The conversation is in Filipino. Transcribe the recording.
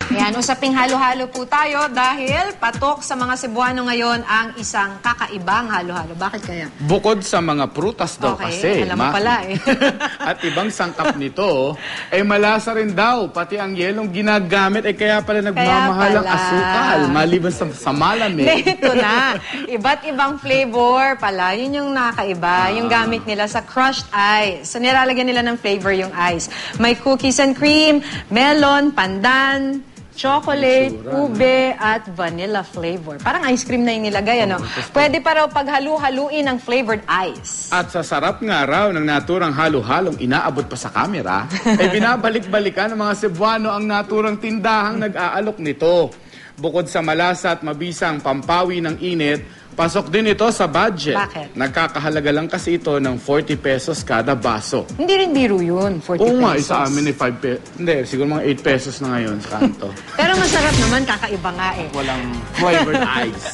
Ayan, usaping halo-halo po tayo dahil patok sa mga Cebuano ngayon ang isang kakaibang halo-halo. Bakit kaya? Bukod sa mga prutas daw kasi. Alam mo pala eh. At ibang sangkap nito, ay malasa rin daw. Pati ang yelong ginagamit ay kaya pala nagmamahal ang asukal. Maliban sa malamig. Ito na. Iba't ibang flavor pala. Yun yung nakakaiba. Yung gamit nila sa crushed ice. So nilalagyan nila ng flavor yung ice. May cookies and cream, melon, pandan, chocolate, ube, at vanilla flavor. Parang ice cream na yung nilagay, ano? Pwede pa raw paghalu-haluin ang flavored ice. At sa sarap nga raw ng naturang halo-halong inaabot pa sa kamera, ay binabalik-balikan ng mga Cebuano ang naturang tindahang nag-aalok nito. Bukod sa malasa at mabisang pampawi ng init, pasok din ito sa budget. Bakit? Nagkakahalaga lang kasi ito ng 40 pesos kada baso. Hindi rin biro yun, 40 pesos. Oo nga, sa amin ay 5 pesos. Hindi, siguro mga 8 pesos na ngayon sa kanto. Pero masarap naman, kakaiba nga eh. Walang flavored ice.